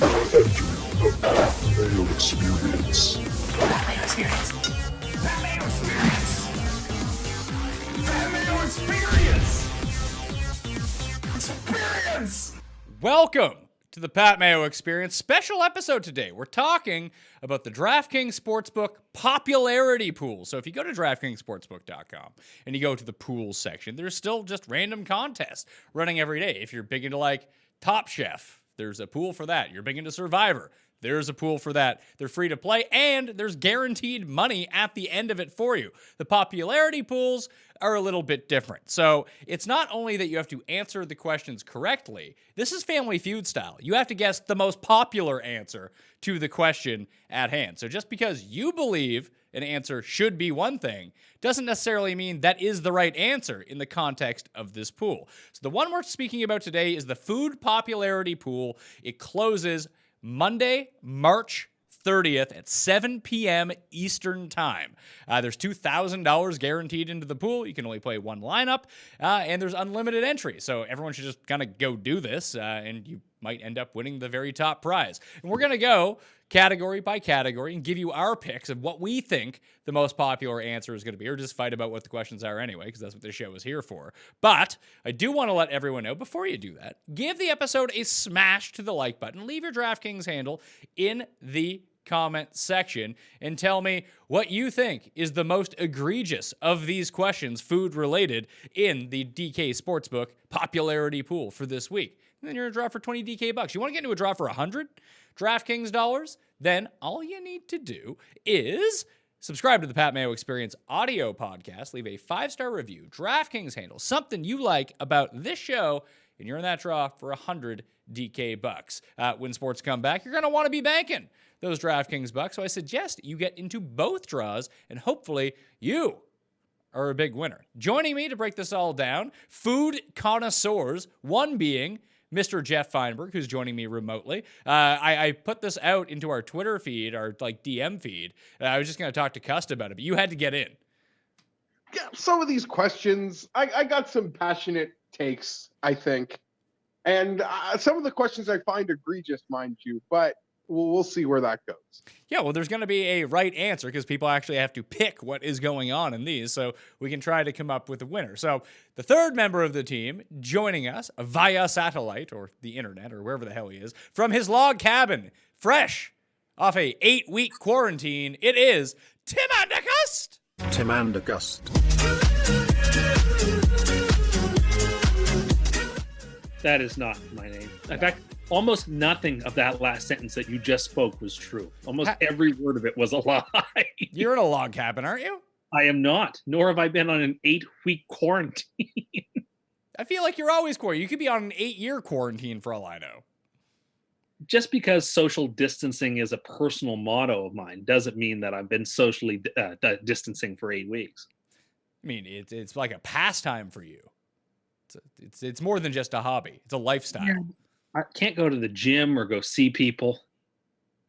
The Mayo Experience. Mayo Experience. Mayo Experience. Mayo Experience. Experience. Welcome to the Pat Mayo Experience special episode today. We're talking about the DraftKings Sportsbook popularity pool. So if you go to DraftKingsSportsbook.com and you go to the pools section, there's still just random contests running every day. If you're big into like Top Chef, there's a pool for that. You're big into Survivor, there's a pool for that. They're free to play, and there's guaranteed money at the end of it for you. The popularity pools are a little bit different. So it's not only that you have to answer the questions correctly, this is Family Feud style. You have to guess the most popular answer to the question at hand. So just because you believe an answer should be one thing doesn't necessarily mean that is the right answer in the context of this pool. So the one we're speaking about today is the food popularity pool. It closes Monday, March 30th at 7 p.m. Eastern Time. There's $2,000 guaranteed into the pool. You can only play one lineup, and there's unlimited entry. So everyone should just kind of go do this, and you might end up winning the very top prize. And we're going to go category by category and give you our picks of what we think the most popular answer is going to be, or just fight about what the questions are anyway, because that's what this show is here for. But I do want to let everyone know, before you do that, give the episode a smash to the like button, leave your DraftKings handle in the comment section, and tell me what you think is the most egregious of these questions, food related, in the DK Sportsbook popularity pool for this week. And then you're in a draw for 20 DK bucks. You want to get into a draw for 100 DraftKings dollars? Then all you need to do is subscribe to the Pat Mayo Experience audio podcast, leave a 5-star review, DraftKings handle, something you like about this show, and you're in that draw for 100 DK bucks. When sports come back, you're going to want to be banking those DraftKings bucks. So I suggest you get into both draws, and hopefully you are a big winner. Joining me to break this all down, food connoisseurs, one being Mr. Geoff Fienberg, who's joining me remotely. I put this out into our Twitter feed, our DM feed. I was just going to talk to Cust about it, but you had to get in. Yeah, some of these questions, I got some passionate takes, I think. And some of the questions I find egregious, mind you, but we'll see where that goes. Yeah, well, there's going to be a right answer because people actually have to pick what is going on in these, so we can try to come up with a winner. So the third member of the team joining us via satellite or the internet or wherever the hell he is, from his log cabin, fresh off a 8-week quarantine, it is Tim Andercust. Tim Andercust. That is not my name. In fact, almost nothing of that last sentence that you just spoke was true. Almost every word of it was a lie. You're in a log cabin, aren't you? I am not, nor have I been on an 8-week quarantine. I feel like you're always quarantined. You could be on an 8-year quarantine for all I know. Just because social distancing is a personal motto of mine doesn't mean that I've been socially distancing for 8 weeks. I mean, it's like a pastime for you. It's more than just a hobby. It's a lifestyle. Yeah. I can't go to the gym or go see people.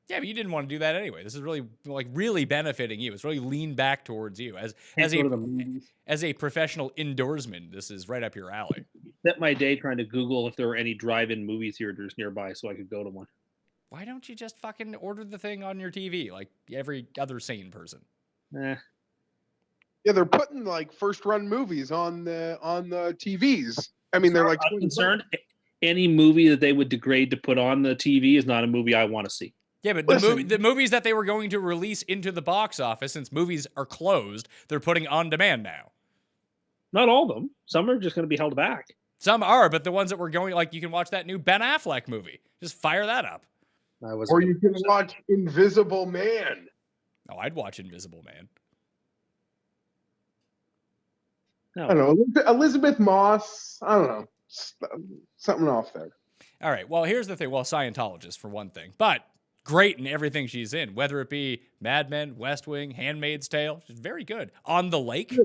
Yeah, but you didn't want to do that anyway. This is really benefiting you. It's really leaned back towards you as a professional indoorsman. This is right up your alley. Spent my day trying to Google if there were any drive-in movie theaters nearby so I could go to one. Why don't you just fucking order the thing on your TV like every other sane person? Yeah, they're putting like first-run movies on the TVs. I mean, they're like I'm concerned. Any movie that they would degrade to put on the TV is not a movie I want to see. Yeah, but the movies that they were going to release into the box office, since movies are closed, they're putting on demand now. Not all of them. Some are just going to be held back. Some are, but the ones that were going, like, you can watch that new Ben Affleck movie. Just fire that up. Or you can watch Invisible Man. Oh, I'd watch Invisible Man. No. I don't know. Elizabeth Moss. I don't know. Something off there. All right. Well, here's the thing. Well, Scientologist for one thing, but great in everything she's in, whether it be Mad Men, West Wing, Handmaid's Tale. She's very good. On the Lake.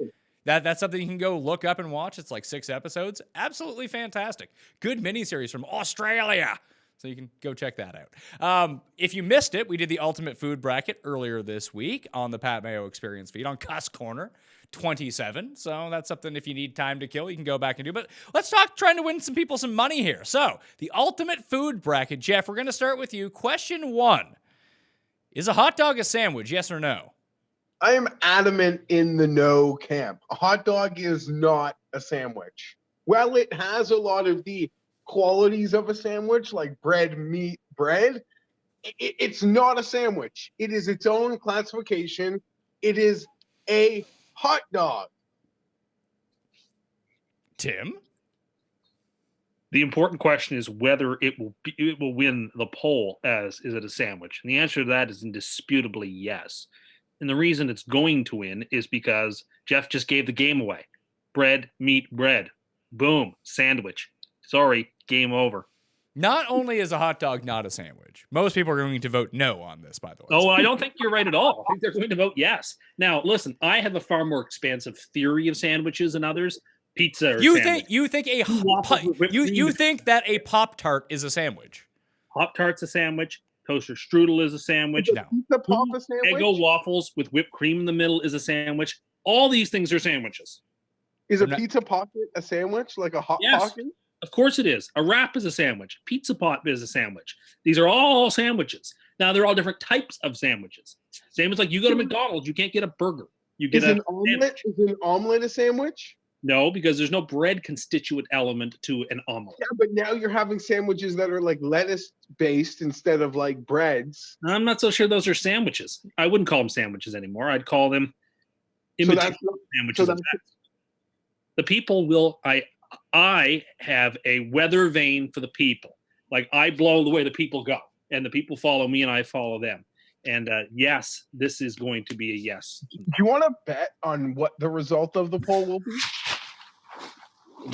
That's something you can go look up and watch. It's like 6 episodes. Absolutely fantastic. Good miniseries from Australia. So you can go check that out. If you missed it, we did the Ultimate Food Bracket earlier this week on the Pat Mayo Experience feed on Cust Corner. 27. So that's something, if you need time to kill, you can go back and do. But let's talk trying to win some people some money here. So the ultimate food bracket. Geoff, we're going to start with you. Question 1. Is a hot dog a sandwich? Yes or no? I am adamant in the no camp. A hot dog is not a sandwich. Well, it has a lot of the qualities of a sandwich, like bread, meat, bread. It's not a sandwich. It is its own classification. It is a hot dog. Tim? The important question is whether it will win the poll as is it a sandwich? And the answer to that is indisputably yes. And the reason it's going to win is because Geoff just gave the game away. Bread, meat, bread. Boom, sandwich. Sorry, game over. Not only is a hot dog not a sandwich, most people are going to vote no on this, by the way. Oh, I don't think you're right at all. I think they're going to vote yes. Now, listen, I have a far more expansive theory of sandwiches than others. Pizza or sandwich. You think that a Pop-Tart is a sandwich? Pop-Tart's a sandwich. Toaster strudel is a sandwich. No. Pizza pop a sandwich? Eggo waffles with whipped cream in the middle is a sandwich. All these things are sandwiches. Is a pizza pocket a sandwich, like a hot pocket? Of course it is. A wrap is a sandwich. Pizza pot is a sandwich. These are all sandwiches. Now, they're all different types of sandwiches. Same as like you go to McDonald's, you can't get a burger. You get an omelet. Is an omelet a sandwich? No, because there's no bread constituent element to an omelet. Yeah, but now you're having sandwiches that are like lettuce based instead of like breads. I'm not so sure those are sandwiches. I wouldn't call them sandwiches anymore. I'd call them imitation sandwiches. The people will. I have a weather vane for the people. Like I blow the way the people go, and the people follow me, and I follow them. And yes, this is going to be a yes. Do you want to bet on what the result of the poll will be?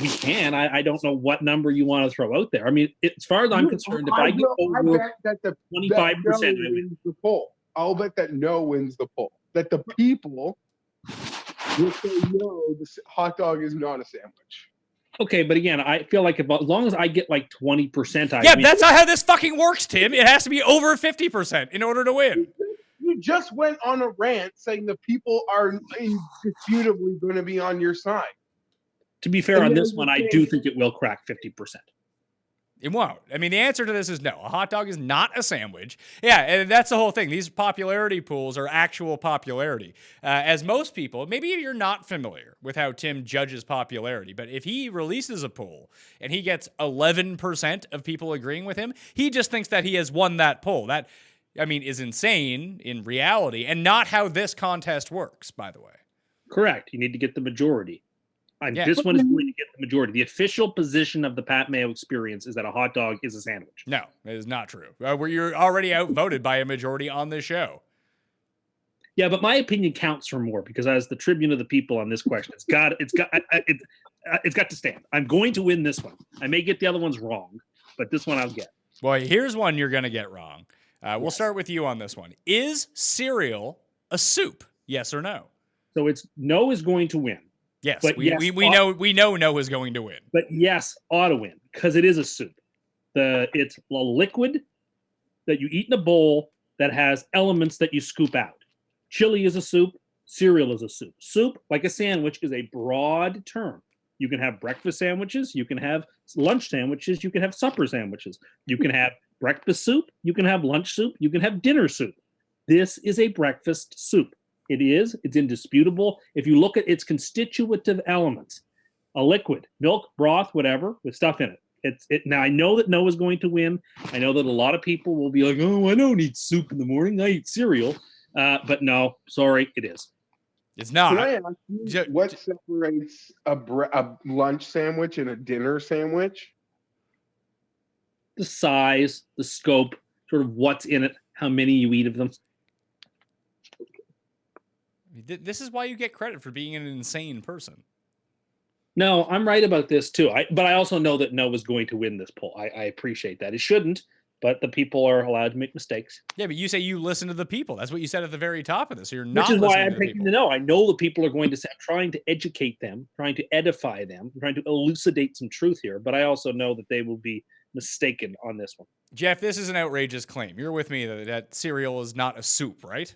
We can. I don't know what number you want to throw out there. I mean, as far as I'm concerned, if I get over 25%, wins the poll. I'll bet that no wins the poll. That the people will say no, the hot dog is not a sandwich. Okay, but again, I feel like as long as I get like 20%, yeah, that's not how this fucking works, Tim. It has to be over 50% in order to win. You just went on a rant saying the people are indisputably going to be on your side. To be fair, on this one, I do think it will crack 50%. It won't. I mean, the answer to this is no. A hot dog is not a sandwich. Yeah, and that's the whole thing. These popularity pools are actual popularity. As most people, maybe you're not familiar with how Tim judges popularity, but if he releases a poll and he gets 11% of people agreeing with him, he just thinks that he has won that poll. That, I mean, is insane in reality and not how this contest works, by the way. Correct. You need to get the majority. This one is going to get the majority. The official position of the Pat Mayo experience is that a hot dog is a sandwich. No, it is not true. You're already outvoted by a majority on this show. Yeah, but my opinion counts for more because as the tribune of the people on this question, it's got to stand. I'm going to win this one. I may get the other ones wrong, but this one I'll get. Well, here's one you're going to get wrong. We'll start with you on this one. Is cereal a soup? Yes or no? So it's no is going to win. Yes, but we know no is going to win. But yes, ought to win because it is a soup. It's a liquid that you eat in a bowl that has elements that you scoop out. Chili is a soup. Cereal is a soup. Soup, like a sandwich, is a broad term. You can have breakfast sandwiches. You can have lunch sandwiches. You can have supper sandwiches. You can have breakfast soup. You can have lunch soup. You can have dinner soup. This is a breakfast soup. It's indisputable. If you look at its constitutive elements, a liquid, milk, broth, whatever, with stuff in it. Now, I know that no is going to win. I know that a lot of people will be like, oh, I don't eat soup in the morning. I eat cereal. But no, sorry, it is. It's not. Can I ask you what separates a lunch sandwich and a dinner sandwich? The size, the scope, sort of what's in it, how many you eat of them. This is why you get credit for being an insane person. No, I'm right about this too. But I also know that no is going to win this poll. I appreciate that. It shouldn't, but the people are allowed to make mistakes. Yeah, but you say you listen to the people. That's what you said at the very top of this. So you're not. Which is why I'm taking the no. I know the people are going to say, I'm trying to educate them, trying to edify them, trying to elucidate some truth here. But I also know that they will be mistaken on this one. Geoff, this is an outrageous claim. You're with me that cereal is not a soup, right?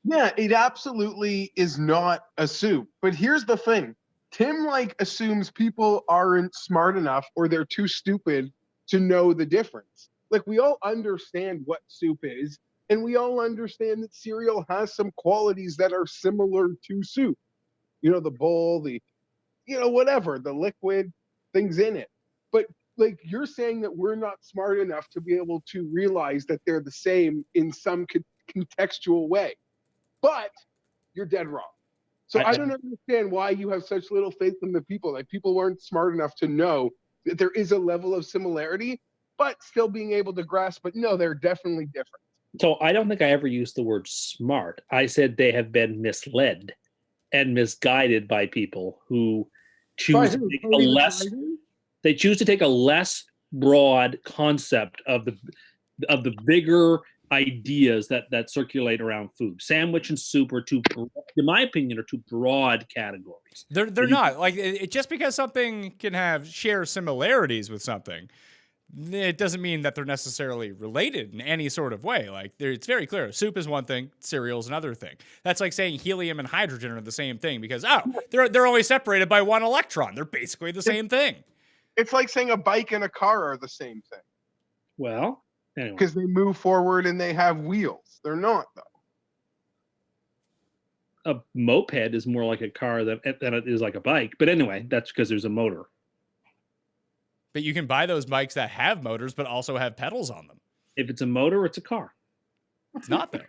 Yeah, it absolutely is not a soup. But here's the thing. Tim assumes people aren't smart enough or they're too stupid to know the difference. Like we all understand what soup is, and we all understand that cereal has some qualities that are similar to soup. The bowl, whatever, the liquid things in it. But you're saying that we're not smart enough to be able to realize that they're the same in some contextual way. But you're dead wrong. So I don't understand why you have such little faith in the people. Like people weren't smart enough to know that there is a level of similarity, but still being able to grasp. But no, they're definitely different. So I don't think I ever used the word smart. I said they have been misled and misguided by people who choose to take they choose to take a less broad concept of the bigger ideas that circulate around food. Sandwich and soup are in my opinion, are two broad categories. They're not like it, just because something can share similarities with something, it doesn't mean that they're necessarily related in any sort of way. Like it's very clear. Soup is one thing, cereal is another thing. That's like saying helium and hydrogen are the same thing because they're only separated by one electron. They're basically the same thing. It's like saying a bike and a car are the same thing. Well, anyway. Because they move forward and they have wheels. They're not, though. A moped is more like a car than it is like a bike. But anyway, that's because there's a motor. But you can buy those bikes that have motors but also have pedals on them. If it's a motor, it's a car. It's not, though.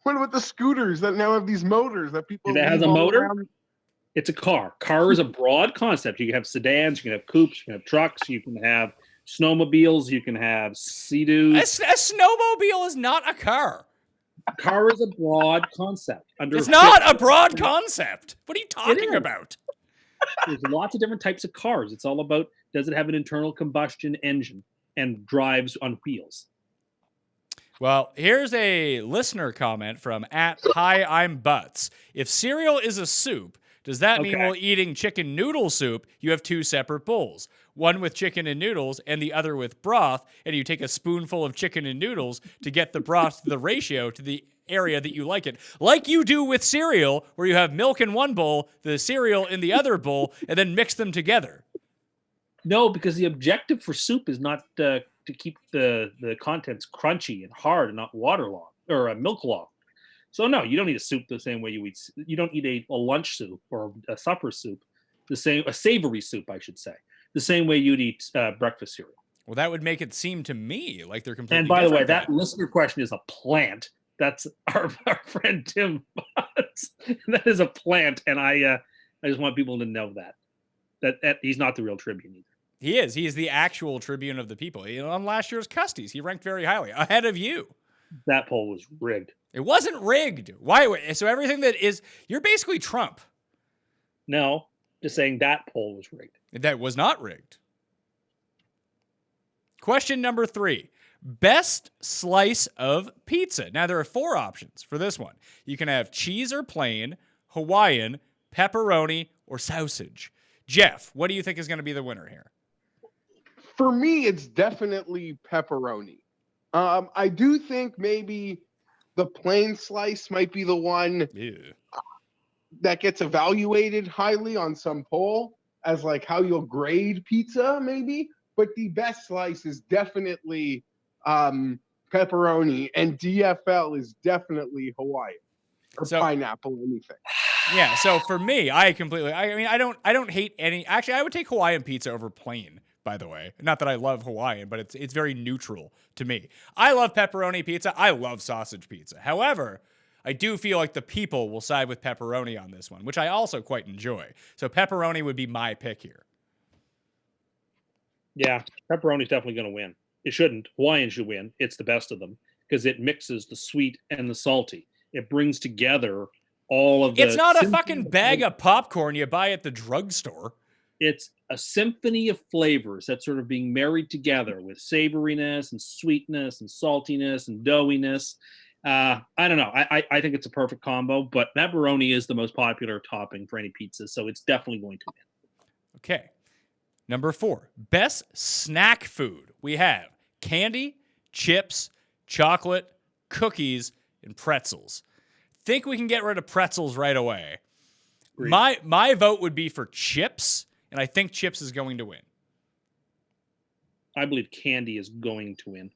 What about the scooters that now have these motors that people... If it has a motor, it's a car. Car is a broad concept. You can have sedans, you can have coupes, you can have trucks, you can have snowmobiles, you can have Sea-Doos. A snowmobile is not a car. Car is a broad concept. It's not a broad concept. What are you talking about? There's lots of different types of cars. It's all about, does it have an internal combustion engine and drives on wheels? Well, here's a listener comment from @Hi, I'm Butts. If cereal is a soup, does that mean while eating chicken noodle soup, you have two separate bowls? One with chicken and noodles and the other with broth, and you take a spoonful of chicken and noodles to get the broth to the ratio to the area that you like it. Like you do with cereal, where you have milk in one bowl, the cereal in the other bowl, and then mix them together. No, because the objective for soup is not to keep the contents crunchy and hard and not waterlogged or milk-logged. So no, you don't eat a soup the same way you don't eat a lunch soup or a supper soup, a savory soup, I should say, the same way you'd eat breakfast cereal. Well, that would make it seem to me like they're completely different. And by the way, then. that listener question is a plant. That's our friend Tim. That is a plant, and I just want people to know that he's not the real Tribune either. He is. He is the actual Tribune of the people. On last year's Custies, he ranked very highly, ahead of you. That poll was rigged. It wasn't rigged. Why? So everything that is, you're basically Trump. No, just saying that poll was rigged. That was not rigged. Question number 3. Best slice of pizza. Now, there are 4 options for this one. You can have cheese or plain, Hawaiian, pepperoni, or sausage. Jeff, what do you think is going to be the winner here? For me, it's definitely pepperoni. I do think maybe the plain slice might be the one that gets evaluated highly on some poll as like how you'll grade pizza, maybe. But the best slice is definitely pepperoni, and DFL is definitely Hawaiian or pineapple, anything. Yeah, so for me, I don't hate any. Actually, I would take Hawaiian pizza over plain, by the way. Not that I love Hawaiian, but it's very neutral to me. I love pepperoni pizza. I love sausage pizza. However, I do feel like the people will side with pepperoni on this one, which I also quite enjoy. So pepperoni would be my pick here. Yeah, pepperoni's definitely going to win. It shouldn't. Hawaiian should win. It's the best of them because it mixes the sweet and the salty. It brings together all of the... It's not a fucking bag of popcorn you buy at the drugstore. It's a symphony of flavors that's sort of being married together with savoriness and sweetness and saltiness and doughiness. I don't know. I think it's a perfect combo, but pepperoni is the most popular topping for any pizza, so it's definitely going to win. Okay. Number 4, best snack food. We have candy, chips, chocolate, cookies, and pretzels. Think we can get rid of pretzels right away. Agreed. My vote would be for chips, and I think chips is going to win. I believe candy is going to win.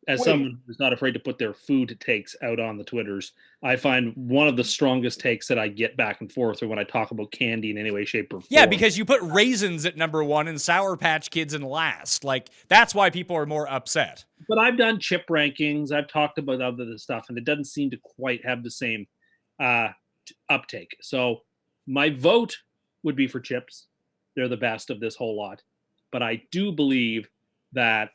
As Wait. someone who's not afraid to put their food takes out on the Twitters, I find one of the strongest takes that I get back and forth when I talk about candy in any way, shape, or form. Yeah, because you put raisins at number 1 and Sour Patch Kids in last. Like, that's why people are more upset. But I've done chip rankings. I've talked about other stuff, and it doesn't seem to quite have the same uptake. So my vote would be for chips. They're the best of this whole lot. But I do believe that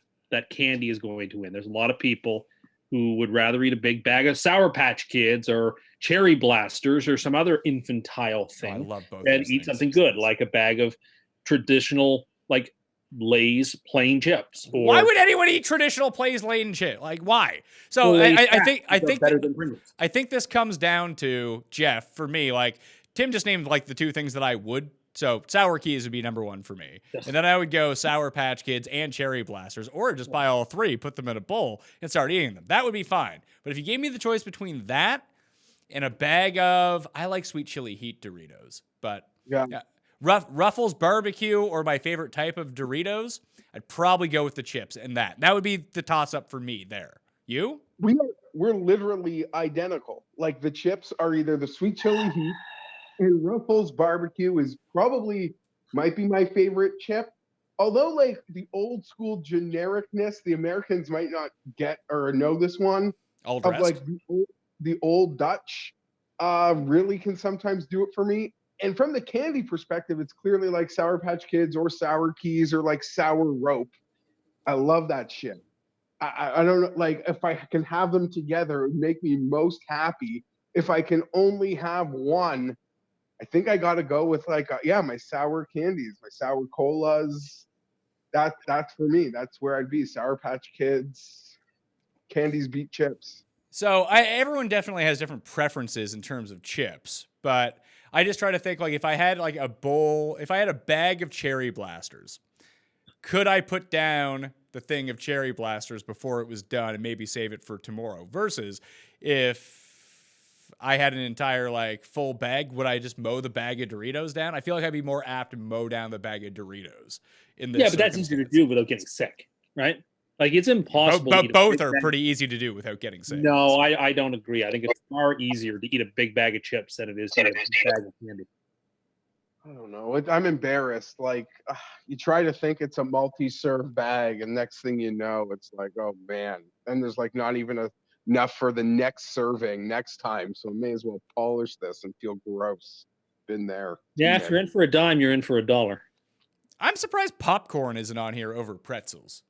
candy is going to win. There's a lot of people who would rather eat a big bag of Sour Patch Kids or Cherry Blasters or some other infantile thing I love both than those eat things. something good, like a bag of traditional, like Lay's plain chips. Or, Why would anyone eat traditional Lay's Lane shit? Like, why? So Lay's I snacks think are better than Pringles. I think this comes down to Jeff for me. Like Tim just named like the two things that I would. So Sour Keys would be number 1 for me, Yes. and then I would go Sour Patch Kids and Cherry Blasters, or just buy all 3, put them in a bowl, and start eating them. That would be fine. But if you gave me the choice between that and a bag of, I like sweet chili heat Doritos, but Yeah. Ruffles barbecue or my favorite type of Doritos, I'd probably go with the chips and that. That would be the toss up for me there. You? We're literally identical. Like the chips are either the sweet chili heat, and Ruffles barbecue is might be my favorite chip. Although like the old school genericness, the Americans might not get or know this one All of dressed? like the old Dutch really can sometimes do it for me. And from the candy perspective, it's clearly like Sour Patch Kids or Sour Keys or like Sour Rope. I love that shit. I don't know, like if I can have them together, it would make me most happy. If I can only have one, I think I got to go with like, my sour candies, my sour colas. That's for me. That's where I'd be. Sour Patch Kids, candies beat chips. So everyone definitely has different preferences in terms of chips, but I just try to think like if I had like a bowl, if I had a bag of Cherry Blasters, could I put down the thing of Cherry Blasters before it was done and maybe save it for tomorrow? Versus if I had an entire like full bag, would I just mow the bag of Doritos down? I feel like I'd be more apt to mow down the bag of Doritos in this. Yeah, but that's easier to do without getting sick, right? Like it's impossible. to But eat a both big are bag- pretty easy to do without getting sick. No, I don't agree. I think it's far easier to eat a big bag of chips than it is to eat a big bag of candy. I don't know. I'm embarrassed. Like you try to think it's a multi-serve bag, and next thing you know, it's like, oh man. And there's like not even enough for the next serving next time. So may as well polish this and feel gross. Been there. Yeah, if you're in for a dime, you're in for $1. I'm surprised popcorn isn't on here over pretzels.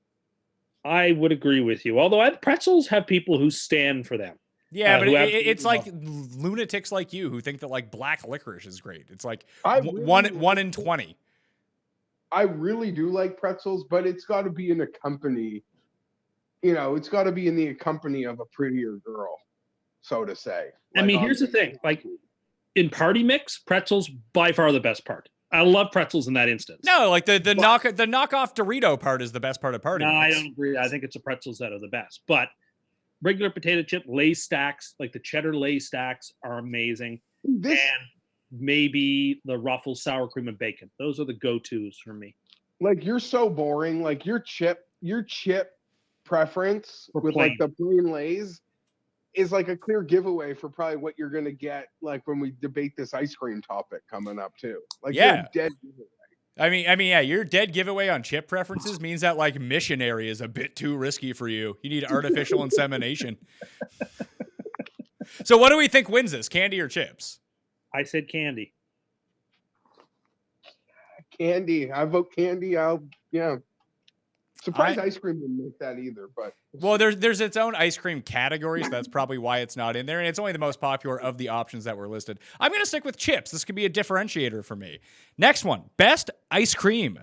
I would agree with you. Although pretzels have people who stand for them. Yeah, but who it's like absolutely lunatics like you who think that like black licorice is great. It's like I one really- in 20. I really do like pretzels, but it's got to be in a company. It's got to be in the company of a prettier girl, so to say. I mean, here's the thing. Like in party mix, pretzels by far the best part. I love pretzels in that instance. No, like the knockoff Dorito part is the best part of party. No, I mix. don't agree. I think it's the pretzels that are the best. But regular potato chip Lay's stacks, like the cheddar Lay's stacks, are amazing. This And maybe the Ruffles sour cream and bacon. Those are the go-tos for me. like you're so boring. Like your chip preference For with plain. like the plain Lays is like a clear giveaway for probably what you're gonna get like when we debate this ice cream topic coming up too. Like you're Yeah. dead giveaway. I mean, yeah, your dead giveaway on chip preferences means that like missionary is a bit too risky for you. You need artificial insemination. So what do we think wins this, candy or chips? I said candy. Candy. I vote candy. Surprised ice cream didn't make that either, but Well, there's its own ice cream category, so that's probably why it's not in there, and it's only the most popular of the options that were listed. I'm going to stick with chips. This could be a differentiator for me. Next one, best ice cream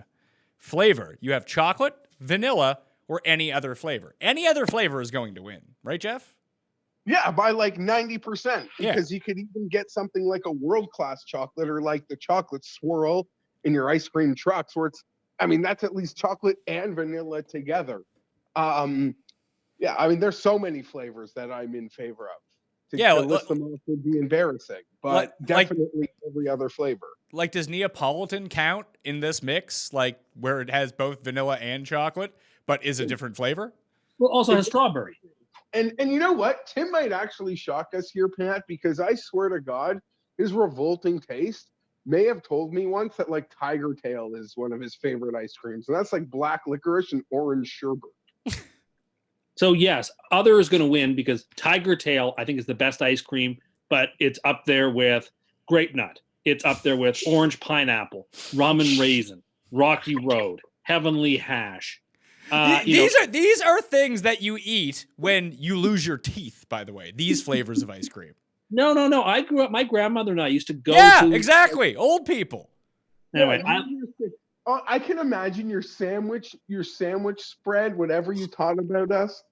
flavor. You have chocolate, vanilla, or any other flavor. Any other flavor is going to win, right, Jeff? yeah, by like 90%. Yeah. Because you could even get something like a world-class chocolate or like the chocolate swirl in your ice cream trucks where that's at least chocolate and vanilla together. Yeah, I mean, there's so many flavors that I'm in favor of. Yeah, To list them off would be embarrassing, but definitely every other flavor. Like, does Neapolitan count in this mix? Like, where it has both vanilla and chocolate, but is a different flavor? Well, also has strawberry. And you know what? Tim might actually shock us here, Pat, because I swear to God, his revolting taste may have told me once that like Tiger Tail is one of his favorite ice creams, and that's like black licorice and orange sherbet. So yes, other is going to win because Tiger Tail I think is the best ice cream, but it's up there with Grape Nut. It's up there with Orange Pineapple, Rum and Raisin, Rocky Road, Heavenly Hash. These are things that you eat when you lose your teeth. By the way, these flavors of ice cream. No. I grew up. My grandmother and I used to go. Yeah, exactly. Old people. Anyway, I can imagine your sandwich spread, whatever you taught about us,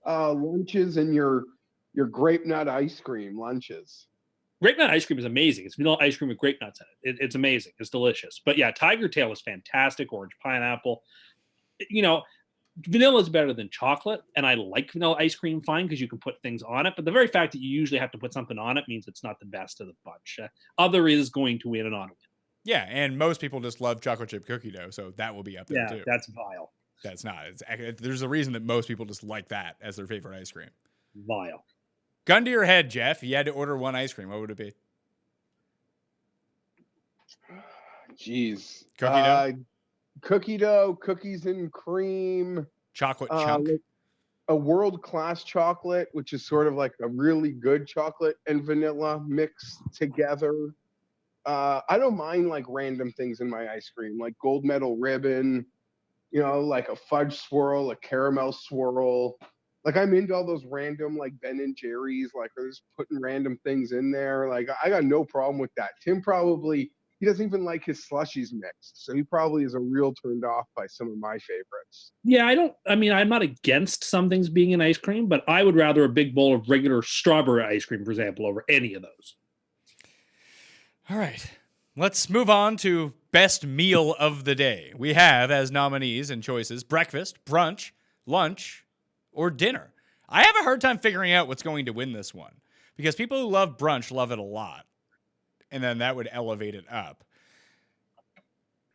lunches and your grape nut ice cream lunches. Grape nut ice cream is amazing. It's vanilla ice cream with grape nuts in it. It's amazing. It's delicious. But yeah, Tiger Tail is fantastic. Orange pineapple. Vanilla is better than chocolate, and I like vanilla ice cream fine because you can put things on it. But the very fact that you usually have to put something on it means it's not the best of the bunch. Other is going to win and on. Yeah, and most people just love chocolate chip cookie dough, so that will be up there too. Yeah, that's vile. That's not. There's a reason that most people just like that as their favorite ice cream. Vile. Gun to your head, Jeff. You had to order one ice cream. What would it be? Jeez. Cookie dough? Cookie dough, cookies and cream. Chocolate chunk. A world-class chocolate, which is sort of like a really good chocolate and vanilla mixed together. I don't mind like random things in my ice cream, like gold medal ribbon, like a fudge swirl, a caramel swirl. Like I'm into all those random like Ben and Jerry's, like they're just putting random things in there. Like I got no problem with that. Tim he doesn't even like his slushies mixed, so he probably is a real turned off by some of my favorites. Yeah, I'm not against some things being in ice cream, but I would rather a big bowl of regular strawberry ice cream, for example, over any of those. All right, let's move on to best meal of the day. We have as nominees and choices breakfast, brunch, lunch, or dinner. I have a hard time figuring out what's going to win this one because people who love brunch love it a lot. And then that would elevate it up.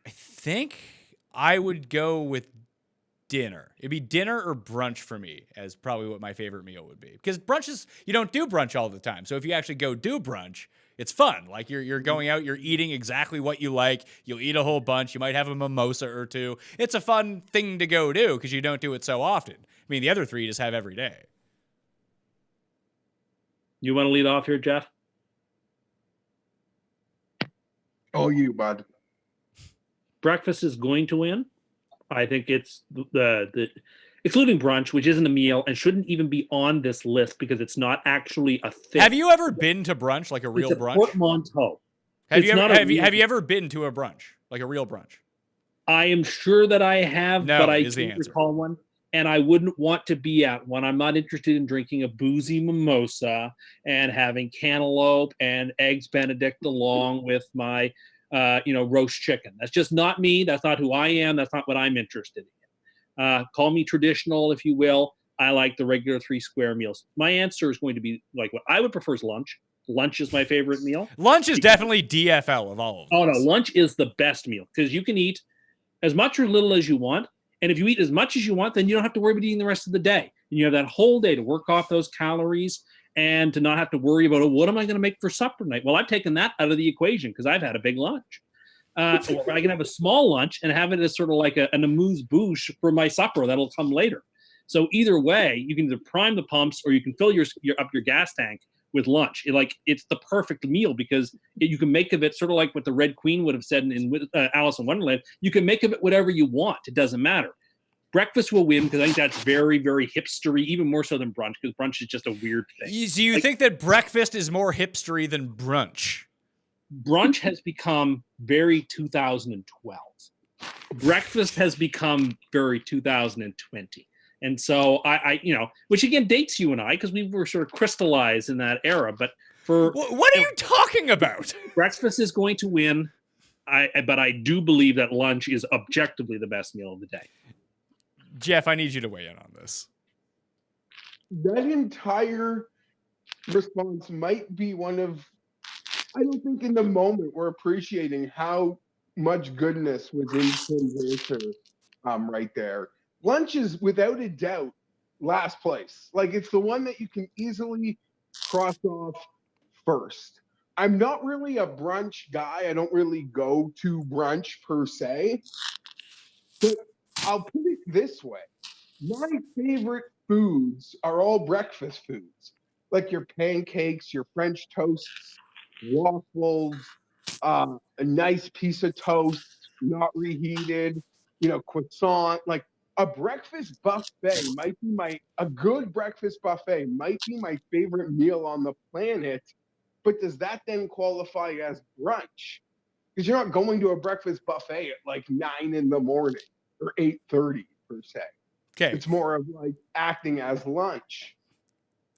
I think I would go with dinner. It'd be dinner or brunch for me as probably what my favorite meal would be. Because you don't do brunch all the time. So if you actually go do brunch, it's fun. Like you're going out, you're eating exactly what you like. You'll eat a whole bunch. You might have a mimosa or two. It's a fun thing to go do because you don't do it so often. I mean, the other three you just have every day. You want to lead off here, Jeff? Oh, you, bud. Breakfast is going to win. I think it's the excluding brunch, which isn't a meal and shouldn't even be on this list because it's not actually a thing. Have you ever been to brunch, like a real brunch? Portmanteau. Have you ever been to a brunch, like a real brunch? I am sure that I have, no, but I can't recall one. And I wouldn't want to be at one. I'm not interested in drinking a boozy mimosa and having cantaloupe and eggs Benedict along with my, roast chicken. That's just not me. That's not who I am. That's not what I'm interested in. Call me traditional, if you will. I like the regular 3 square meals. My answer is going to be like what I would prefer is lunch. Lunch is my favorite meal. Lunch is definitely DFL of all of them. Oh, no. Lunch is the best meal because you can eat as much or little as you want. And if you eat as much as you want, then you don't have to worry about eating the rest of the day. And you have that whole day to work off those calories and to not have to worry about, what am I going to make for supper tonight? Well, I've taken that out of the equation because I've had a big lunch. Or I can have a small lunch and have it as sort of like an amuse-bouche for my supper that'll come later. So either way, you can either prime the pumps or you can fill your gas tank with lunch. It's the perfect meal because you can make of it sort of like what the Red Queen would have said in Alice in Wonderland. You can make of it whatever you want. It doesn't matter. Breakfast will win because I think that's very, very hipstery, even more so than brunch because brunch is just a weird thing. Do you think that breakfast is more hipstery than brunch? Brunch has become very 2012. Breakfast has become very 2020. And so I which again dates you and I because we were sort of crystallized in that era. But what are you talking about? Breakfast is going to win. But I do believe that lunch is objectively the best meal of the day. Jeff, I need you to weigh in on this. that entire response might be one of, I don't think in the moment we're appreciating how much goodness was in Tim's answer right there. Lunch is without a doubt last place. Like, it's the one that you can easily cross off first. I'm not really a brunch guy. I don't really go to brunch per se. But I'll put it this way. My favorite foods are all breakfast foods, like your pancakes, your French toasts, waffles, a nice piece of toast, not reheated, croissant. Like a breakfast buffet might be a good breakfast buffet might be my favorite meal on the planet. But does that then qualify as brunch? Because you're not going to a breakfast buffet at like 9 in the morning or 8:30 per se. Okay. It's more of like acting as lunch.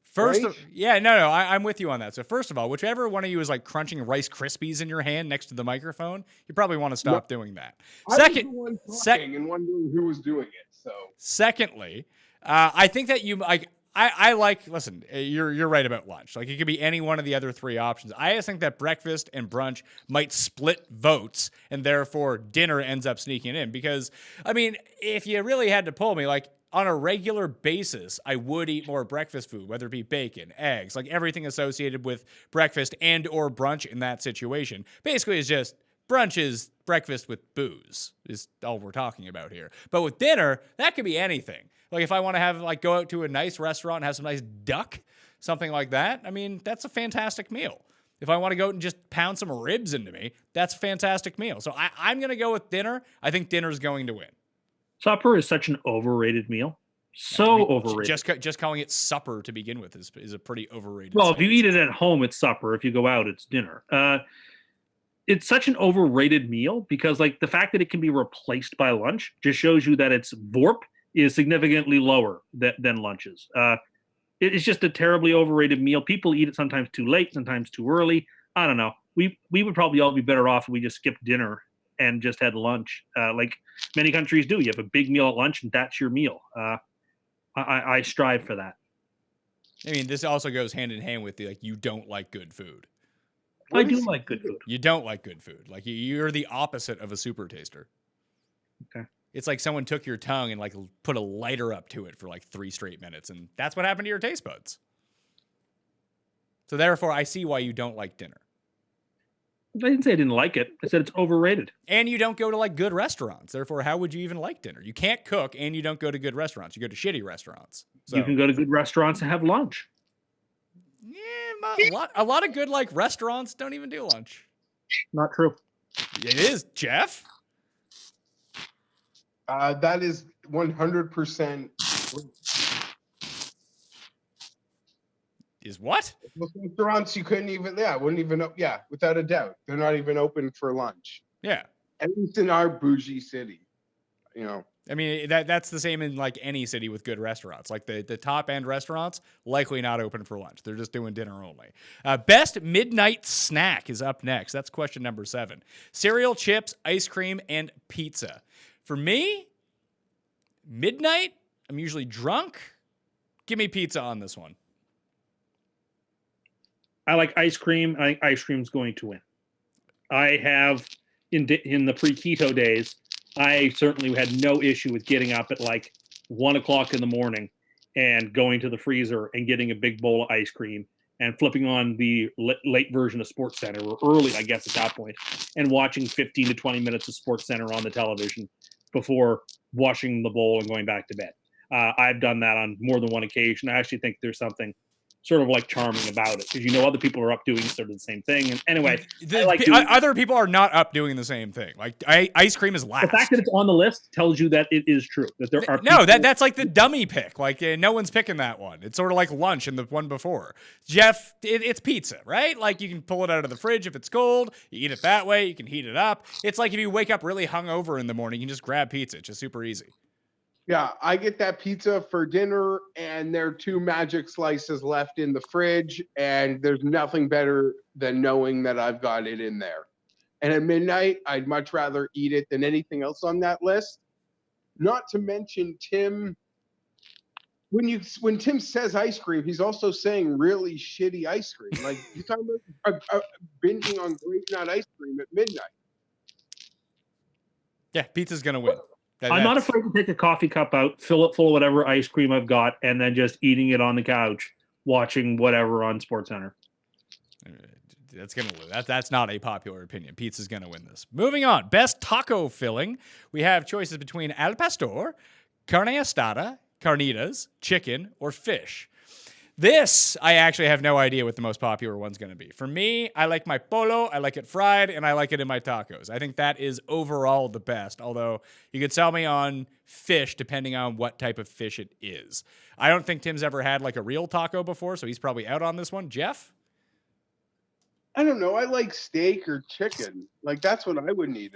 First, right? I'm with you on that. So first of all, whichever one of you is like crunching Rice Krispies in your hand next to the microphone, you probably want to stop doing that. Second, I was the one talking and wondering who was doing it. So secondly, I think that you like. I like. Listen, you're right about lunch. Like, it could be any one of the other three options. I just think that breakfast and brunch might split votes, and therefore dinner ends up sneaking in. Because I mean, if you really had to pull me, like on a regular basis, I would eat more breakfast food, whether it be bacon, eggs, like everything associated with breakfast and or brunch in that situation. Basically, it's just brunch is breakfast with booze is all we're talking about here. But with dinner, that could be anything. Like if I want to have go out to a nice restaurant and have some nice duck, something like that, I mean, that's a fantastic meal. If I want to go out and just pound some ribs into me, that's a fantastic meal. So I'm going to go with dinner. I think dinner's going to win. Supper is such an overrated meal. So overrated. Just calling it supper to begin with is a pretty overrated. Well, if you eat it at home, it's supper. If you go out, it's dinner. It's such an overrated meal because, like, the fact that it can be replaced by lunch just shows you that its VORP is significantly lower than lunches. It's just a terribly overrated meal. People eat it sometimes too late, sometimes too early. I don't know. We would probably all be better off if we just skipped dinner and just had lunch, like many countries do. You have a big meal at lunch, and that's your meal. I strive for that. I mean, this also goes hand in hand with the, like, you don't like good food. I do like good food. You don't like good food. Like, you're the opposite of a super taster. Okay. It's like someone took your tongue and like put a lighter up to it for like 3 straight minutes, and that's what happened to your taste buds. So therefore, I see why you don't like dinner. I didn't say I didn't like it. I said it's overrated. And you don't go to like good restaurants. Therefore, how would you even like dinner? You can't cook, and you don't go to good restaurants. You go to shitty restaurants. So you can go to good restaurants and have lunch. Yeah, a lot of good like restaurants don't even do lunch. Not true. It is, Jeff. That is 100%. Is what? Most restaurants you couldn't even, wouldn't even, without a doubt. They're not even open for lunch. Yeah. At least in our bougie city, I mean, that's the same in like any city with good restaurants. Like the top end restaurants, likely not open for lunch. They're just doing dinner only. Best midnight snack is up next. That's question number 7. Cereal, chips, ice cream, and pizza. For me, midnight, I'm usually drunk. Give me pizza on this one. I like ice cream. I think ice cream's going to win. I have, in the pre-keto days, I certainly had no issue with getting up at like 1 o'clock in the morning and going to the freezer and getting a big bowl of ice cream and flipping on the late version of SportsCenter, or early, I guess, at that point, and watching 15 to 20 minutes of SportsCenter on the television before washing the bowl and going back to bed. I've done that on more than one occasion. I actually think there's something sort of like charming about it because other people are up doing sort of the same thing. And anyway, other people are not up doing the same thing. Like ice cream is last. The fact that it's on the list tells you that it is true. That there are that's like the dummy pick. Like no one's picking that one. It's sort of like lunch in the one before. Jeff, it's pizza, right? Like you can pull it out of the fridge if it's cold. You eat it that way. You can heat it up. It's like if you wake up really hungover in the morning, you can just grab pizza. It's just super easy. Yeah, I get that pizza for dinner, and there are 2 magic slices left in the fridge, and there's nothing better than knowing that I've got it in there. And at midnight, I'd much rather eat it than anything else on that list. Not to mention, Tim, when Tim says ice cream, he's also saying really shitty ice cream. Like you're talking about binging on Great Nut ice cream at midnight. Yeah, pizza's gonna win. I'm not afraid to take a coffee cup out, fill it full of whatever ice cream I've got, and then just eating it on the couch, watching whatever on SportsCenter. That's gonna win. That's not a popular opinion. Pizza's gonna win this. Moving on, best taco filling. We have choices between al pastor, carne asada, carnitas, chicken, or fish. This, I actually have no idea what the most popular one's going to be. For me, I like my polo, I like it fried, and I like it in my tacos. I think that is overall the best, although you could sell me on fish depending on what type of fish it is. I don't think Tim's ever had like a real taco before, so he's probably out on this one. Jeff? I don't know. I like steak or chicken. Like, that's what I would need.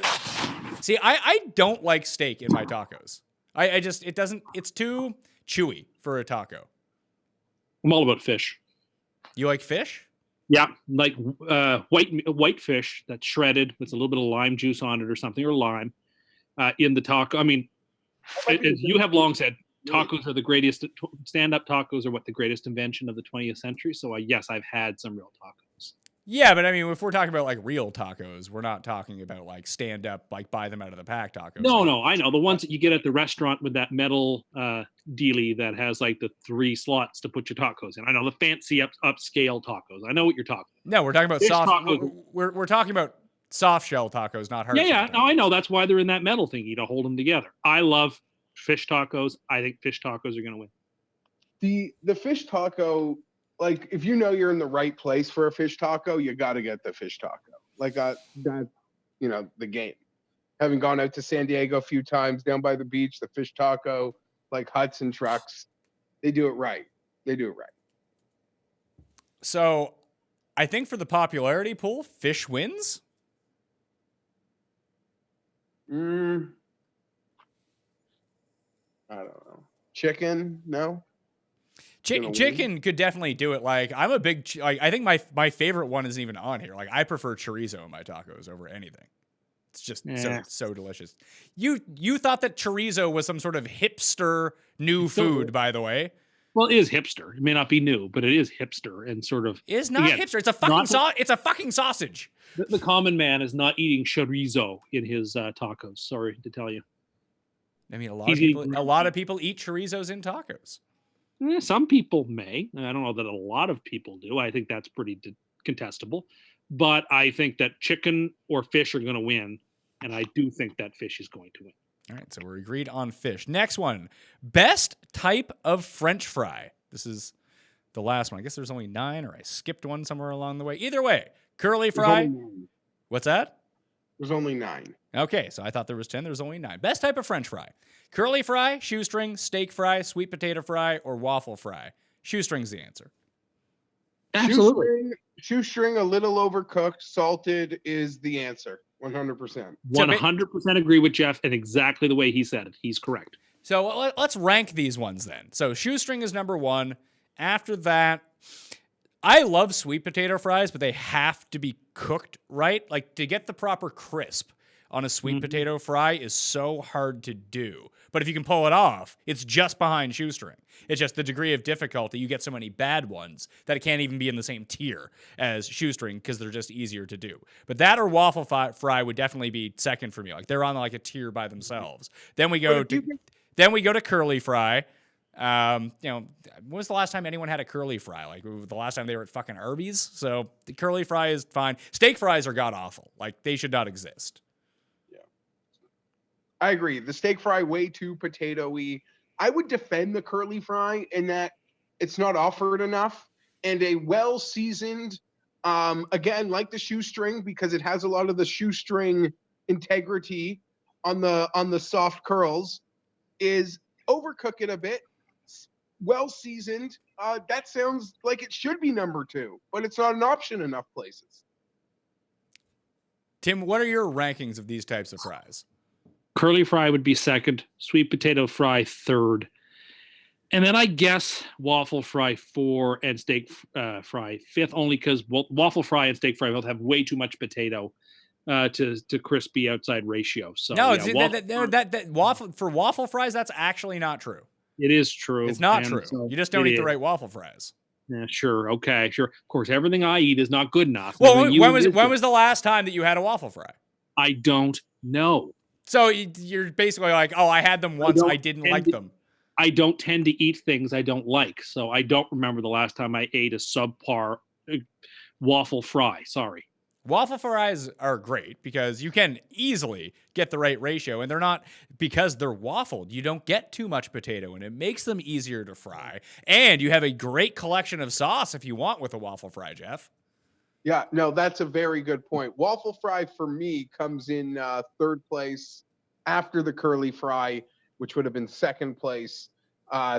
See, I don't like steak in my tacos. It's too chewy for a taco. I'm all about fish. You like fish? Yeah, like white fish that's shredded with a little bit of lime juice on it or something, or lime in the taco. I mean, as you have long said, tacos are the greatest. Stand-up tacos are the greatest invention of the 20th century. So yes, I've had some real tacos. Yeah, but I mean, if we're talking about like real tacos, we're not talking about like stand up, like buy them out of the pack tacos. No, I know the ones that you get at the restaurant with that metal dealie that has like the 3 slots to put your tacos in. I know the fancy upscale tacos. I know what you're talking about. No, we're talking about soft. We're talking about soft shell tacos, not hard. Yeah. No, I know that's why they're in that metal thingy to hold them together. I love fish tacos. I think fish tacos are going to win. The fish taco. Like, if you know you're in the right place for a fish taco, you got to get the fish taco. Like, that's, the game. Having gone out to San Diego a few times, down by the beach, the fish taco, like huts and trucks, they do it right. So, I think for the popularity pool, fish wins. I don't know. Chicken? No? Chicken could definitely do it. Like, I'm a big, I think my favorite one isn't even on here. Like, I prefer chorizo in my tacos over anything. It's just so delicious. You thought that chorizo was some sort of hipster new food, by the way. Well, it is hipster. It may not be new, but it is hipster and sort of. It's not hipster. It's a fucking it's a fucking sausage. The common man is not eating chorizo in his tacos. Sorry to tell you. I mean, a lot of people eat chorizos in tacos. Some people may. I don't know that a lot of people do. I think that's pretty contestable. But I think that chicken or fish are going to win. And I do think that fish is going to win. All right, so we're agreed on fish. Next one, best type of French fry. This is the last one. I guess there's only 9, or I skipped one somewhere along the way. Either way, curly fry. What's that? There's only 9. Okay, so I thought there was 10. There's only 9. Best type of French fry. Curly fry, shoestring, steak fry, sweet potato fry, or waffle fry. Shoestring's the answer. Absolutely. Shoestring, a little overcooked, salted is the answer. 100%. 100% agree with Jeff, and exactly the way he said it. He's correct. So let's rank these ones then. So shoestring is number 1. After that, I love sweet potato fries, but they have to be cooked right. Like, to get the proper crisp on a sweet potato fry is so hard to do. But if you can pull it off, it's just behind shoestring. It's just the degree of difficulty. You get so many bad ones that it can't even be in the same tier as shoestring because they're just easier to do. But that or waffle fry would definitely be second for me. Like, they're on like a tier by themselves. Then we go to curly fry. When was the last time anyone had a curly fry? Like, the last time they were at fucking Arby's. So the curly fry is fine. Steak fries are god awful. Like, they should not exist. I agree. The steak fry, way too potato-y. I would defend the curly fry in that it's not offered enough. And a well-seasoned, again, like the shoestring, because it has a lot of the shoestring integrity on the soft curls, is overcook it a bit. Well-seasoned. That sounds like it should be number 2, but it's not an option enough places. Tim, what are your rankings of these types of fries? Curly fry would be second, sweet potato fry third, and then I guess waffle fry 4 and steak fry 5th, only because waffle fry and steak fry both have way too much potato to crispy outside ratio. So no, waffle fries, that's actually not true. It is true. It's not and true. so You just don't it eat the is. right waffle fries. Yeah, sure. Okay, sure. Of course, everything I eat is not good enough. Well, Everything you when eat was is good. the last time that you had a waffle fry? I don't know. So you're basically like, oh, I had them once. I didn't like them. I don't tend to eat things I don't like, so I don't remember the last time I ate a subpar waffle fry. Sorry. Waffle fries are great because you can easily get the right ratio, and they're not, because they're waffled, you don't get too much potato, and it makes them easier to fry. And you have a great collection of sauce if you want with a waffle fry, Jeff. Yeah, no, that's a very good point. Waffle fry for me comes in third place after the curly fry, which would have been second place,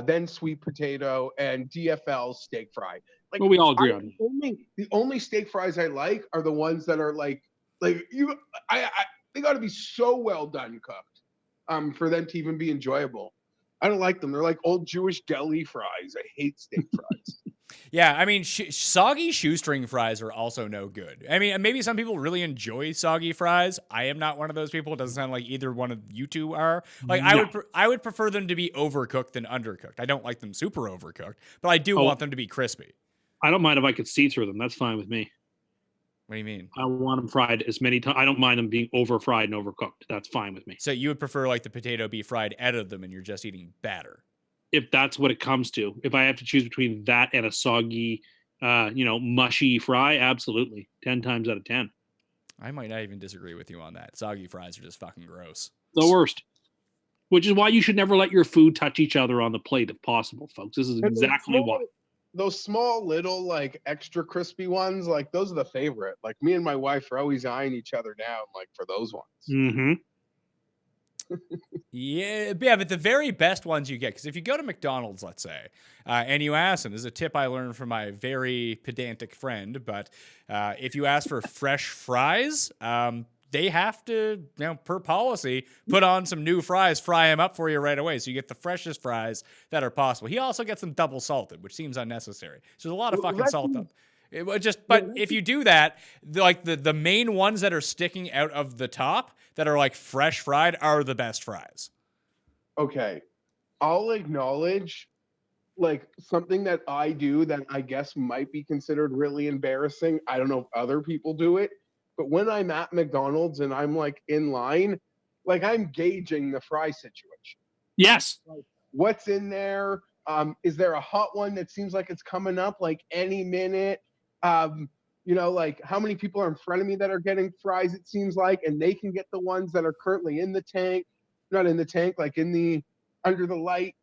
then sweet potato, and DFL steak fry. Like, Well, we all agree on that. The only steak fries I like are the ones that are like you. They got to be so well done cooked, for them to even be enjoyable. I don't like them. They're like old Jewish deli fries. I hate steak fries. Yeah, I mean, soggy shoestring fries are also no good. I mean, maybe some people really enjoy soggy fries. I am not one of those people. It doesn't sound like either one of you two are. Like, No. I would prefer them to be overcooked than undercooked. I don't like them super overcooked, but I do want them to be crispy. I don't mind if I could see through them. That's fine with me. What do you mean? I want them fried as many times. I don't mind them being over fried and overcooked. That's fine with me. So you would prefer like the potato be fried out of them and you're just eating batter? If that's what it comes to. If I have to choose between that and a soggy, mushy fry, absolutely. 10 times out of 10. I might not even disagree with you on that. Soggy fries are just fucking gross. The worst. Which is why you should never let your food touch each other on the plate if possible, folks. This is exactly why. Those small little like extra crispy ones, like those are the favorite. Like me and my wife are always eyeing each other down like for those ones. Mm-hmm. Yeah, but the very best ones you get, because if you go to McDonald's, let's say, and you ask them, this is a tip I learned from my very pedantic friend, but if you ask for fresh fries, they have to, per policy, put on some new fries, fry them up for you right away, so you get the freshest fries that are possible. He also gets them double salted, which seems unnecessary. So there's a lot of fucking salt on. But if you do that, the main ones that are sticking out of the top that are like fresh fried are the best fries. Okay, I'll acknowledge like something that I do that I guess might be considered really embarrassing. I don't know if other people do it, but when I'm at McDonald's and I'm like in line, like I'm gauging the fry situation. Yes. Like, what's in there? Is there a hot one that seems like it's coming up like any minute? Like how many people are in front of me that are getting fries, it seems like, and they can get the ones that are currently in the tank, not in the tank, like in the under the light.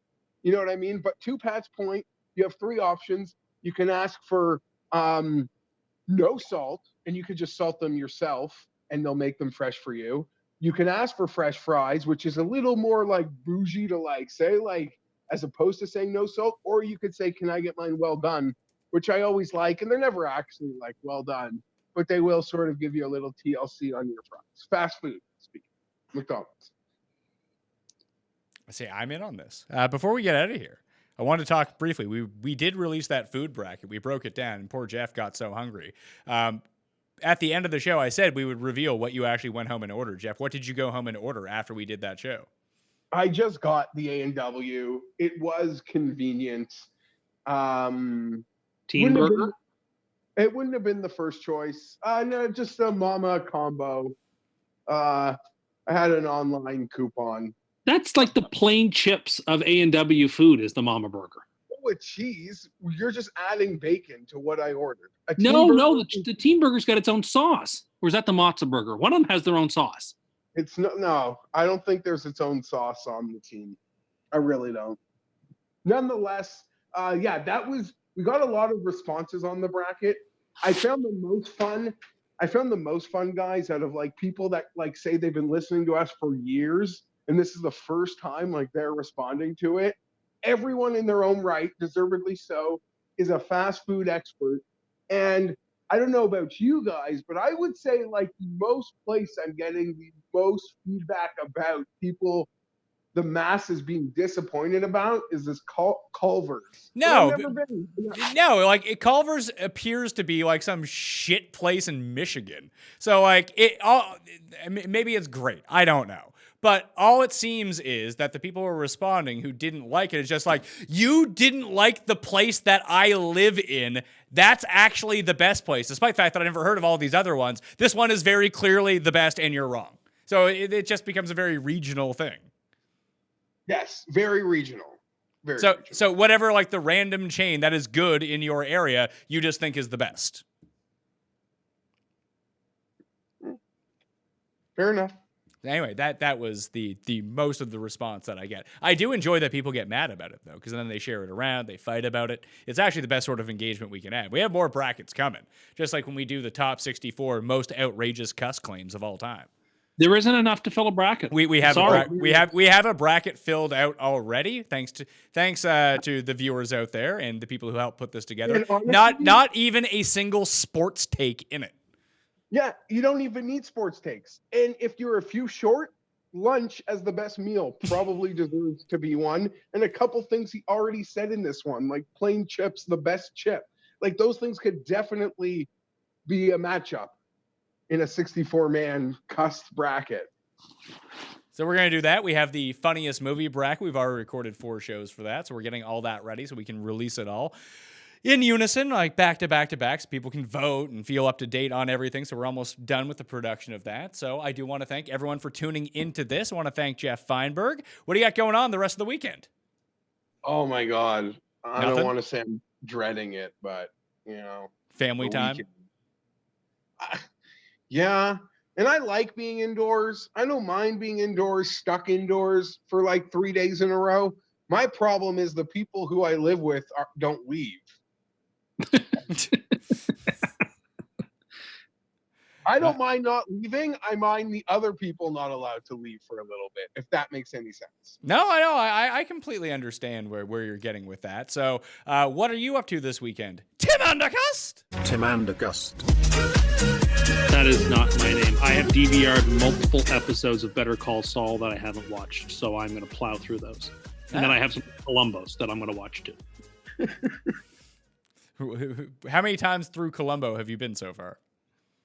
You know what I mean? But to Pat's point, you have three options. You can ask for no salt, and you could just salt them yourself, and they'll make them fresh for you. You can ask for fresh fries, which is a little more like bougie to like say, like, as opposed to saying no salt, or you could say, can I get mine well done? Which I always like, and they're never actually like well done, but they will sort of give you a little TLC on your fries. Fast food, speaking. McDonald's. I say I'm in on this. Before we get out of here, I want to talk briefly. We did release that food bracket. We broke it down, and poor Jeff got so hungry. At the end of the show, I said we would reveal what you actually went home and ordered. Jeff, what did you go home and order after we did that show? I just got the A&W. It was convenient. Teen burger? It wouldn't have been the first choice. No, just a mama combo. I had an online coupon. That's like the plain chips of A&W food is the mama burger. With cheese, you're just adding bacon to what I ordered. No, the Teen Burger's got its own sauce. Or is that the Matzo Burger? One of them has their own sauce. It's no, I don't think there's its own sauce on the team. I really don't. Nonetheless, we got a lot of responses on the bracket. I found the most fun guys out of like people that like say they've been listening to us for years, and this is the first time like they're responding to it. Everyone in their own right, deservedly so, is a fast food expert. And I don't know about you guys, but I would say like the most place I'm getting the most feedback about people, the masses being disappointed about is this Culver's. Culver's appears to be like some shit place in Michigan. So like maybe it's great. I don't know. But all it seems is that the people who are responding who didn't like it is just like, you didn't like the place that I live in. That's actually the best place. Despite the fact that I never heard of all these other ones, this one is very clearly the best and you're wrong. So it just becomes a very regional thing. Yes, very regional. Very So regional. so whatever like the random chain that is good in your area, you just think is the best. Fair enough. Anyway, that was the most of the response that I get. I do enjoy that people get mad about it, though, because then they share it around, they fight about it. It's actually the best sort of engagement we can have. We have more brackets coming, just like when we do the top 64 most outrageous Cust claims of all time. There isn't enough to fill a bracket. We have we have a bracket filled out already, thanks to the viewers out there and the people who helped put this together. And honestly, Not even a single sports take in it. Yeah, you don't even need sports takes. And if you're a few short, lunch as the best meal probably deserves to be one. And a couple things he already said in this one, like plain chips, the best chip. Like those things could definitely be a matchup in a 64-man Cust bracket. So we're going to do that. We have the funniest movie bracket. We've already recorded 4 shows for that. So we're getting all that ready so we can release it all in unison, like back to back to back, so people can vote and feel up to date on everything. So we're almost done with the production of that. So I do want to thank everyone for tuning into this. I want to thank Geoff Fienberg. What do you got going on the rest of the weekend? Oh my God. I Nothing? don't want to say I'm dreading it, but Family the time? weekend. Yeah. And I like being indoors. I don't mind being indoors, stuck indoors for like 3 days in a row. My problem is the people who I live with don't leave. I don't mind not leaving. I mind the other people not allowed to leave for a little bit, if that makes any sense. No, I know. I completely understand where you're getting with that. So what are you up to this weekend? Tim Andercust? Tim Andercust. That is not my name. I have DVR'd multiple episodes of Better Call Saul that I haven't watched, so I'm going to plow through those. And then I have some Columbus that I'm going to watch too. How many times through Columbo have you been so far?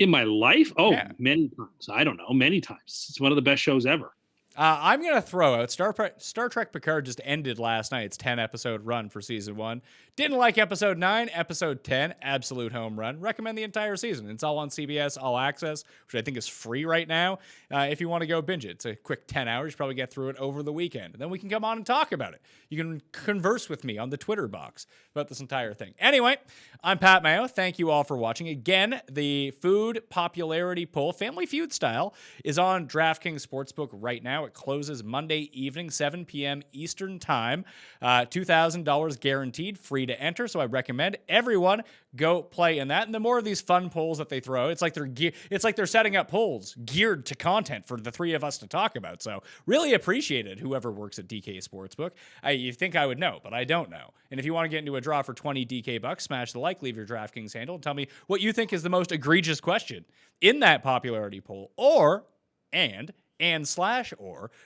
In my life? Oh, Yeah. many times. I don't know. Many times. It's one of the best shows ever. I'm going to throw out Star Trek Picard just ended last night. It's 10-episode run for season 1. Didn't like episode 9. Episode 10, absolute home run. Recommend the entire season. It's all on CBS All Access, which I think is free right now. If you want to go binge it, it's a quick 10 hours. You probably get through it over the weekend. Then we can come on and talk about it. You can converse with me on the Twitter box about this entire thing. Anyway, I'm Pat Mayo. Thank you all for watching. Again, the food popularity poll, Family Feud style, is on DraftKings Sportsbook right now. It closes Monday evening, 7 p.m. Eastern Time. $2,000 guaranteed, free to enter. So I recommend everyone go play in that. And the more of these fun polls that they throw, it's like they're setting up polls geared to content for the three of us to talk about. So really appreciate it, whoever works at DK Sportsbook. You think I would know, but I don't know. And if you want to get into a draw for 20 DK bucks, smash the like, leave your DraftKings handle, and tell me what you think is the most egregious question in that popularity poll, or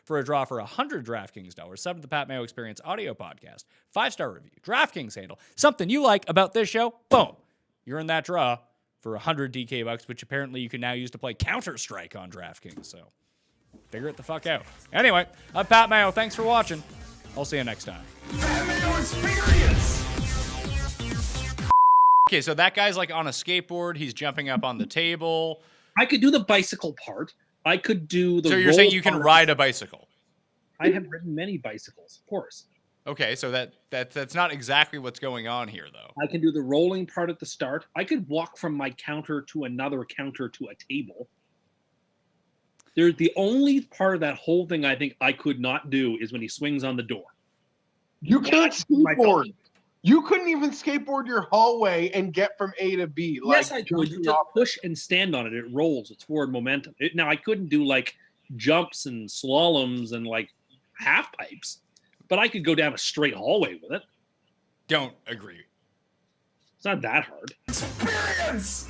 for a draw for 100 DraftKings dollars. Sub to the Pat Mayo Experience audio podcast, 5-star review, DraftKings handle, something you like about this show, boom, you're in that draw for 100 DK bucks, which apparently you can now use to play Counter-Strike on DraftKings. So figure it the fuck out. Anyway, I'm Pat Mayo. Thanks for watching. I'll see you next time. That Mayo experience. Okay, so that guy's like on a skateboard. He's jumping up on the table. I could do the bicycle part. I could do the So you're saying you can part. ride a bicycle? I have ridden many bicycles, of course. Okay, so that's not exactly what's going on here, though. I can do the rolling part at the start. I could walk from my counter to another counter to a table. There's the only part of that whole thing I think I could not do is when he swings on the door. You can't My God. skateboard. You couldn't even skateboard your hallway and get from A to B. Yes, I could. You jumping just off. push and stand on it. It rolls. It's forward momentum. Now, I couldn't do like jumps and slaloms and like half pipes, but I could go down a straight hallway with it. Don't agree. It's not that hard. Experience.